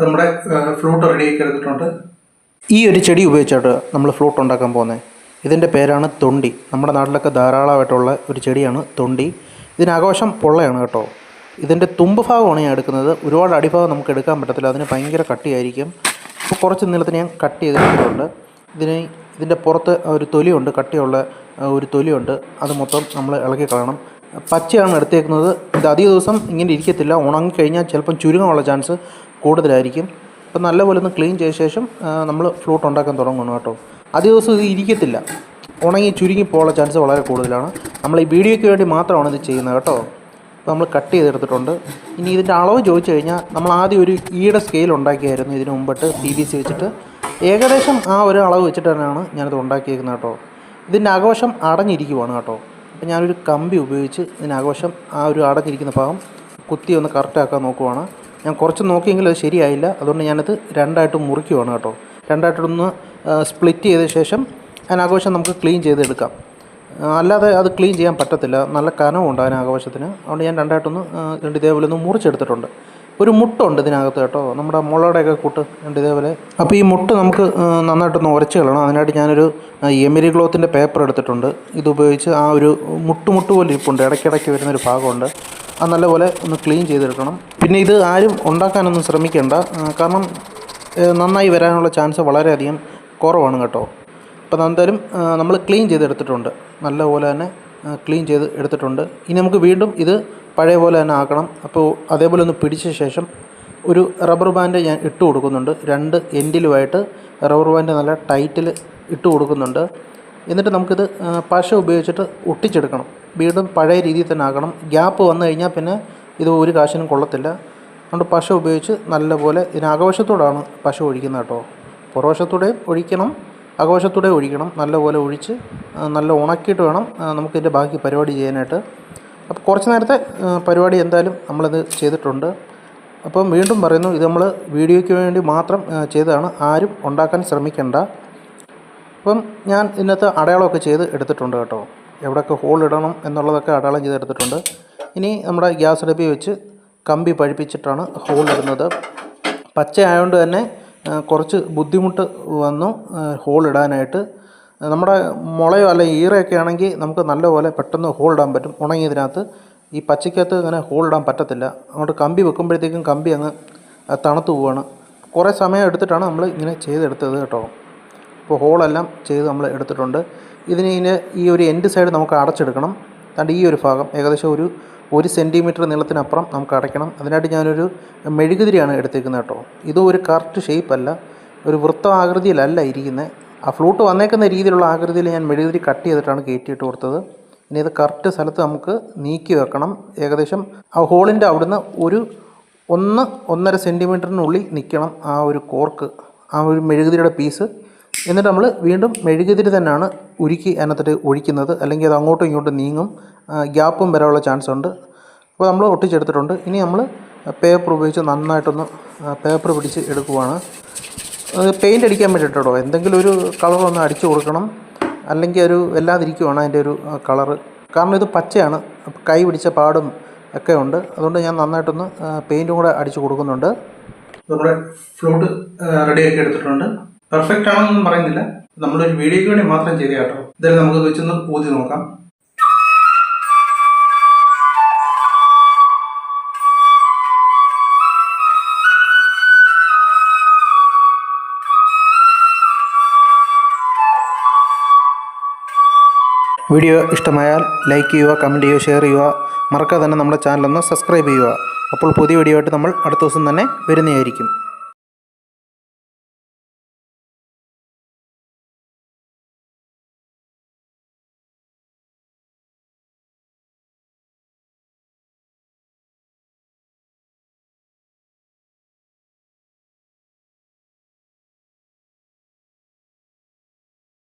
നമ്മുടെ ഫ്ലൂട്ട് റെഡിയാക്കി എടുത്തിട്ടുണ്ട്. ഈ ഒരു ചെടി ഉപയോഗിച്ചാണ് നമ്മൾ ഫ്ലൂട്ട് ഉണ്ടാക്കാൻ പോകുന്നത്. ഇതിൻ്റെ പേരാണ് തൊണ്ടി. നമ്മുടെ നാട്ടിലൊക്കെ ധാരാളമായിട്ടുള്ള ഒരു ചെടിയാണ് തൊണ്ടി. ഇതിനാഘോഷം പൊള്ളയാണ് കേട്ടോ. ഇതിൻ്റെ തുമ്പ് ഭാഗമാണ് ഞാൻ എടുക്കുന്നത്. ഒരുപാട് അടിഭാഗം നമുക്ക് എടുക്കാൻ പറ്റത്തില്ല, അതിന് ഭയങ്കര കട്ടിയായിരിക്കും. അപ്പോൾ കുറച്ച് നീളത്തിന് ഞാൻ കട്ട് ചെയ്തിട്ടുണ്ട്. ഇതിൻ്റെ പുറത്ത് ഒരു തൊലിയുണ്ട്, കട്ടിയുള്ള ഒരു തൊലിയുണ്ട്. അത് മൊത്തം നമ്മൾ ഇളക്കി കളയണം. പച്ചയാണ് എടുത്തേക്കുന്നത്. ഇത് അധിക ദിവസം ഇങ്ങനെ ഇരിക്കത്തില്ല, ഉണങ്ങിക്കഴിഞ്ഞാൽ ചിലപ്പം ചുരുങ്ങാനുള്ള ചാൻസ് കൂടുതലായിരിക്കും. അപ്പോൾ നല്ലപോലെ ഒന്ന് ക്ലീൻ ചെയ്ത ശേഷം നമ്മൾ ഫ്ലൂട്ട് ഉണ്ടാക്കാൻ തുടങ്ങണം കേട്ടോ. അധിക ദിവസം ഇത് ഇരിക്കത്തില്ല, ഉണങ്ങി ചുരുങ്ങി പോകാനുള്ള ചാൻസ് വളരെ കൂടുതലാണ്. നമ്മൾ ഈ വീഡിയോയ്ക്ക് വേണ്ടി മാത്രമാണ് ഇത് ചെയ്യുന്നത് കേട്ടോ. അപ്പോൾ നമ്മൾ കട്ട് ചെയ്തെടുത്തിട്ടുണ്ട്. ഇനി ഇതിൻ്റെ അളവ് ചോദിച്ചു കഴിഞ്ഞാൽ നമ്മൾ ആദ്യം ഒരു ഈയുടെ സ്കെയിൽ ഉണ്ടാക്കിയായിരുന്നു ഇതിന് മുമ്പിട്ട് PVC വെച്ചിട്ട്. ഏകദേശം ആ ഒരു അളവ് വെച്ചിട്ട് തന്നെയാണ് ഞാനിത് ഉണ്ടാക്കിയിരിക്കുന്നത് കേട്ടോ. ഇതിൻ്റെ ആഘോഷം അടഞ്ഞിരിക്കുവാണ് കേട്ടോ. അപ്പോൾ ഞാനൊരു കമ്പി ഉപയോഗിച്ച് ഇതിനാഘോഷം ആ ഒരു അടഞ്ഞിരിക്കുന്ന ഭാഗം കുത്തി ഒന്ന് കറക്റ്റാക്കാൻ നോക്കുവാണ്. ഞാൻ കുറച്ച് നോക്കിയെങ്കിലും അത് ശരിയായില്ല. അതുകൊണ്ട് ഞാനത് രണ്ടായിട്ട് മുറിക്കുവാണ് കേട്ടോ. രണ്ടായിട്ടൊന്ന് സ്പ്ലിറ്റ് ചെയ്ത ശേഷം അതിനാഘോഷം നമുക്ക് ക്ലീൻ ചെയ്തെടുക്കാം. അല്ലാതെ അത് ക്ലീൻ ചെയ്യാൻ പറ്റത്തില്ല, നല്ല കനമുണ്ട് അതിനാഘോഷത്തിന്. അതുകൊണ്ട് ഞാൻ രണ്ട് ഇതേപോലെ ഒന്ന് മുറിച്ചെടുത്തിട്ടുണ്ട്. ഒരു മുട്ടുണ്ട് ഇതിനകത്ത് കേട്ടോ, നമ്മുടെ മുളയുടെയൊക്കെ കൂട്ട് രണ്ട് ഇതേപോലെ. അപ്പോൾ ഈ മുട്ട് നമുക്ക് നന്നായിട്ടൊന്ന് ഉരച്ച് കളയണം. അതിനായിട്ട് ഞാനൊരു എമിരി ക്ലോത്തിൻ്റെ പേപ്പർ എടുത്തിട്ടുണ്ട്. ഇതുപയോഗിച്ച് ആ ഒരു മുട്ട് പോലെ ഇരിപ്പുണ്ട്, ഇടയ്ക്കിടയ്ക്ക് വരുന്നൊരു ഭാഗമുണ്ട്. അത് നല്ലപോലെ ഒന്ന് ക്ലീൻ ചെയ്തെടുക്കണം. പിന്നെ ഇത് ആരും ഉണ്ടാക്കാനൊന്നും ശ്രമിക്കേണ്ട, കാരണം നന്നായി വരാനുള്ള ചാൻസ് വളരെയധികം കുറവാണ് കേട്ടോ. അപ്പോൾ എന്തായാലും നമ്മൾ ക്ലീൻ ചെയ്തെടുത്തിട്ടുണ്ട്, നല്ലപോലെ തന്നെ ക്ലീൻ ചെയ്ത് എടുത്തിട്ടുണ്ട്. ഇനി നമുക്ക് വീണ്ടും ഇത് പഴയ പോലെ തന്നെ ആക്കണം. അപ്പോൾ അതേപോലെ ഒന്ന് പിടിച്ച ശേഷം ഒരു റബ്ബർ ബാൻഡ് ഞാൻ ഇട്ട് കൊടുക്കുന്നുണ്ട്. രണ്ട് എൻഡിലുമായിട്ട് റബ്ബർ ബാൻഡ് നല്ല ടൈറ്റിൽ ഇട്ട് കൊടുക്കുന്നുണ്ട്. എന്നിട്ട് നമുക്കിത് പശ ഉപയോഗിച്ചിട്ട് ഒട്ടിച്ചെടുക്കണം. വീണ്ടും പഴയ രീതിയിൽ തന്നെ ആക്കണം. ഗ്യാപ്പ് വന്നു കഴിഞ്ഞാൽ പിന്നെ ഇത് ഒരു കാശിനും കൊള്ളത്തില്ല. അതുകൊണ്ട് പശ ഉപയോഗിച്ച് നല്ലപോലെ ഇതിനകവശത്തോടാണ് പശ ഒഴിക്കുന്നത് കേട്ടോ. പുറവശത്തൂടെയും ഒഴിക്കണം, അകവശത്തൂടെ ഒഴിക്കണം. നല്ലപോലെ ഒഴിച്ച് നല്ല ഉണക്കിയിട്ട് വേണം നമുക്കിതിൻ്റെ ബാക്കി പരിപാടി ചെയ്യാനായിട്ട്. അപ്പോൾ കുറച്ച് നേരത്തെ പരിപാടി എന്തായാലും നമ്മളിത് ചെയ്തിട്ടുണ്ട്. അപ്പം വീണ്ടും പറയുന്നു, ഇത് നമ്മൾ വീഡിയോയ്ക്ക് വേണ്ടി മാത്രം ചെയ്തതാണ്, ആരും ഉണ്ടാക്കാൻ ശ്രമിക്കേണ്ട. അപ്പം ഞാൻ ഇതിനകത്ത് അടയാളമൊക്കെ ചെയ്ത് എടുത്തിട്ടുണ്ട് കേട്ടോ. എവിടെയൊക്കെ ഹോൾ ഇടണം എന്നുള്ളതൊക്കെ അടയാളം ചെയ്തെടുത്തിട്ടുണ്ട്. ഇനി നമ്മുടെ ഗ്യാസ് അടുപ്പിൽ വെച്ച് കമ്പി പഴിപ്പിച്ചിട്ടാണ് ഹോൾ ഇടുന്നത്. പച്ച ആയതുകൊണ്ട് തന്നെ കുറച്ച് ബുദ്ധിമുട്ട് വന്നു ഹോൾ ഇടാനായിട്ട്. നമ്മുടെ മുളയോ അല്ല ഈറയൊക്കെ ആണെങ്കിൽ നമുക്ക് നല്ലപോലെ പെട്ടെന്ന് ഹോൾ ഇടാൻ പറ്റും. ഉണങ്ങിയതിനകത്ത് ഈ പച്ചയ്ക്കകത്ത് അങ്ങനെ ഹോൾ ഇടാൻ പറ്റത്തില്ല. അങ്ങോട്ട് കമ്പി വെക്കുമ്പോഴത്തേക്കും കമ്പി അങ്ങ് തണുത്ത് പോവുകയാണ്. കുറേ സമയം എടുത്തിട്ടാണ് നമ്മൾ ഇങ്ങനെ ചെയ്തെടുത്തത് കേട്ടോ. അപ്പോൾ ഹോളെല്ലാം ചെയ്ത് നമ്മൾ എടുത്തിട്ടുണ്ട്. ഇതിന് ഈ ഒരു എൻഡ് സൈഡ് നമുക്ക് അടച്ചെടുക്കണം. അതുകൊണ്ട് ഈ ഒരു ഭാഗം ഏകദേശം ഒരു സെൻറ്റിമീറ്റർ നീളത്തിനപ്പുറം നമുക്ക് അടയ്ക്കണം. അതിനായിട്ട് ഞാനൊരു മെഴുകുതിരിയാണ് എടുത്തേക്കുന്നത് കേട്ടോ. ഇതും ഒരു കറക്റ്റ് ഷേപ്പല്ല, ഒരു വൃത്താകൃതിയിലല്ല ഇരിക്കുന്നത്. ആ ഫ്ലൂട്ട് വന്നേക്കുന്ന രീതിയിലുള്ള ആകൃതിയിൽ ഞാൻ മെഴുകുതിരി കട്ട് ചെയ്തിട്ടാണ് കയറ്റിയിട്ട് കൊടുത്തത്. ഇനി ഇത് കറക്റ്റ് സ്ഥലത്ത് നമുക്ക് നീക്കി വെക്കണം. ഏകദേശം ആ ഹോളിൻ്റെ അവിടുന്ന് ഒരു 1-1.5 സെൻറ്റിമീറ്ററിനുള്ളിൽ നിൽക്കണം ആ ഒരു കോർക്ക്, ആ ഒരു മെഴുകുതിരിയുടെ പീസ്. എന്നിട്ട് നമ്മൾ വീണ്ടും മെഴുകുതിരി തന്നെയാണ് ഉരുക്കി അതിനകത്തിട്ട് ഒഴിക്കുന്നത്, അല്ലെങ്കിൽ അത് അങ്ങോട്ടും ഇങ്ങോട്ടും നീങ്ങും, ഗ്യാപ്പും വരാനുള്ള ചാൻസ് ഉണ്ട്. അപ്പോൾ നമ്മൾ ഒട്ടിച്ചെടുത്തിട്ടുണ്ട്. ഇനി നമ്മൾ പേപ്പർ ഉപയോഗിച്ച് നന്നായിട്ടൊന്ന് പേപ്പർ പിടിച്ച് എടുക്കുവാണ്. പെയിൻ്റ് അടിക്കാൻ വേണ്ടിയിട്ടോ, എന്തെങ്കിലും ഒരു കളറൊന്ന് അടിച്ചു കൊടുക്കണം, അല്ലെങ്കിൽ ഒരു വല്ലാതിരിക്കുവാണ് അതിൻ്റെ ഒരു കളറ്. കാരണം ഇത് പച്ചയാണ്, കൈ പിടിച്ച പാടും ഒക്കെ ഉണ്ട്. അതുകൊണ്ട് ഞാൻ നന്നായിട്ടൊന്ന് പെയിൻറ്റും കൂടെ അടിച്ചു കൊടുക്കുന്നുണ്ട്. നമ്മുടെ ഫ്ലൂട്ട് റെഡിയാക്കി എടുത്തിട്ടുണ്ട്. പെർഫെക്റ്റ് ആണെന്നൊന്നും പറയുന്നില്ല, നമ്മളൊരു വീഡിയോയ്ക്ക് വേണ്ടി മാത്രം ചെയ്ത കേട്ടോ. ഇതായാലും നമുക്ക് വെച്ചൊന്ന് ഊതി നോക്കാം. വീഡിയോ ഇഷ്ടമായാൽ ലൈക്ക് ചെയ്യുക, കമൻറ്റ് ചെയ്യുക, ഷെയർ ചെയ്യുക. മറക്കാതെ തന്നെ നമ്മുടെ ചാനലൊന്ന് സബ്സ്ക്രൈബ് ചെയ്യുക. അപ്പോൾ പുതിയ വീഡിയോ ആയിട്ട് നമ്മൾ അടുത്ത ദിവസം തന്നെ വരുന്നതായിരിക്കും.